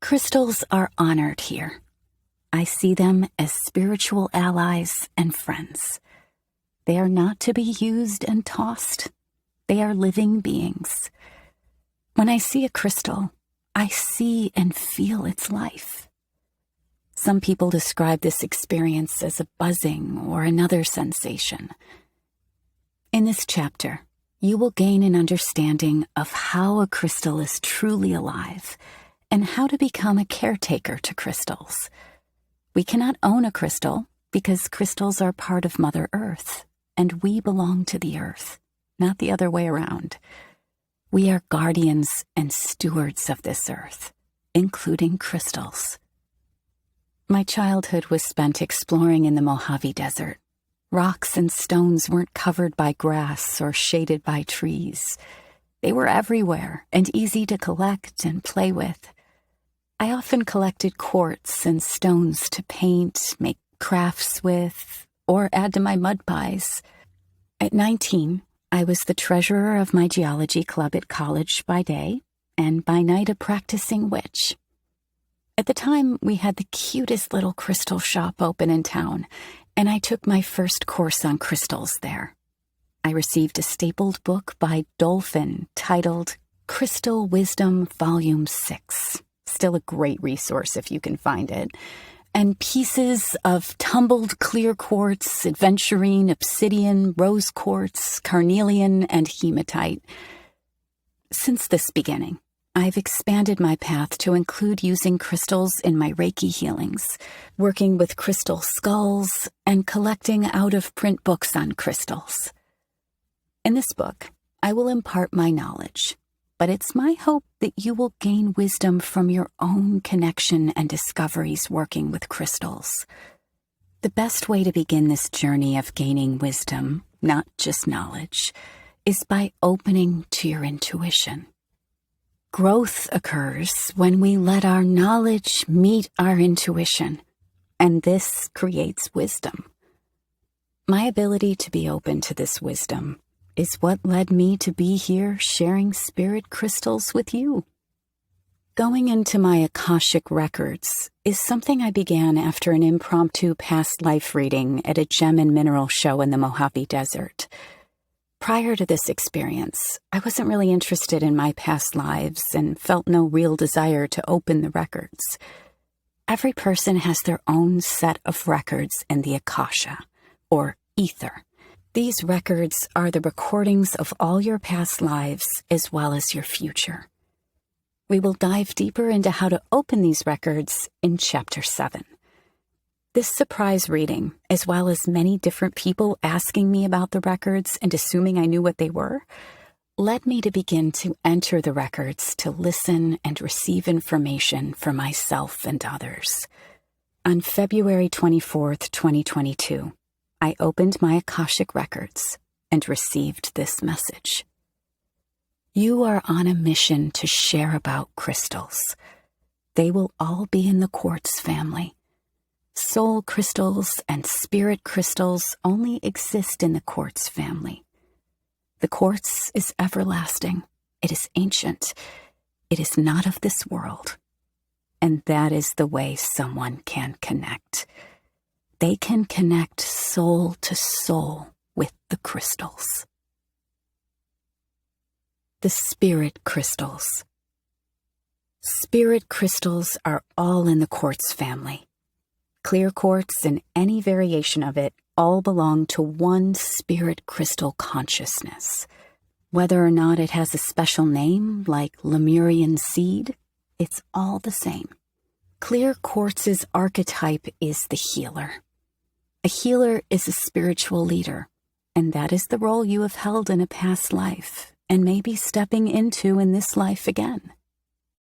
Crystals are honored here. I see them as spiritual allies and friends. They are not to be used and tossed. They are living beings. When I see a crystal, I see and feel its life. Some people describe this experience as a buzzing or another sensation. In this chapter, you will gain an understanding of how a crystal is truly alive and how to become a caretaker to crystals. We cannot own a crystal because crystals are part of Mother Earth, and we belong to the Earth, not the other way around. We are guardians and stewards of this earth, including crystals. My childhood was spent exploring in the Mojave Desert. Rocks and stones weren't covered by grass or shaded by trees. They were everywhere and easy to collect and play with. I often collected quartz and stones to paint, make crafts with, or add to my mud pies. At 19, I was the treasurer of my geology club at college by day, and by night a practicing witch. At the time, we had the cutest little crystal shop open in town, and I took my first course on crystals there. I received a stapled book by Dolphin titled Crystal Wisdom Volume 6, still a great resource if you can find it, and pieces of tumbled clear quartz, aventurine, obsidian, rose quartz, carnelian, and hematite. Since this beginning, I've expanded my path to include using crystals in my Reiki healings, working with crystal skulls, and collecting out-of-print books on crystals. In this book, I will impart my knowledge, but it's my hope that you will gain wisdom from your own connection and discoveries working with crystals. The best way to begin this journey of gaining wisdom, not just knowledge, is by opening to your intuition. Growth occurs when we let our knowledge meet our intuition, and this creates wisdom. My ability to be open to this wisdom is what led me to be here sharing spirit crystals with you. Going into my Akashic records is something I began after an impromptu past life reading at a gem and mineral show in the Mojave Desert. Prior to this experience, I wasn't really interested in my past lives and felt no real desire to open the records. Every person has their own set of records in the Akasha, or ether. These records are the recordings of all your past lives as well as your future. We will dive deeper into how to open these records in Chapter 7. This surprise reading, as well as many different people asking me about the records and assuming I knew what they were, led me to begin to enter the records to listen and receive information for myself and others. On February 24th, 2022, I opened my Akashic records and received this message. You are on a mission to share about crystals. They will all be in the quartz family. Soul crystals and spirit crystals only exist in the quartz family. The quartz is everlasting. It is ancient. It is not of this world. And that is the way someone can connect. They can connect soul to soul with the crystals. The spirit crystals. Spirit crystals are all in the quartz family. Clear quartz and any variation of it all belong to one spirit crystal consciousness. Whether or not it has a special name like Lemurian seed, it's all the same. Clear quartz's archetype is the healer. A healer is a spiritual leader, and that is the role you have held in a past life and may be stepping into in this life again.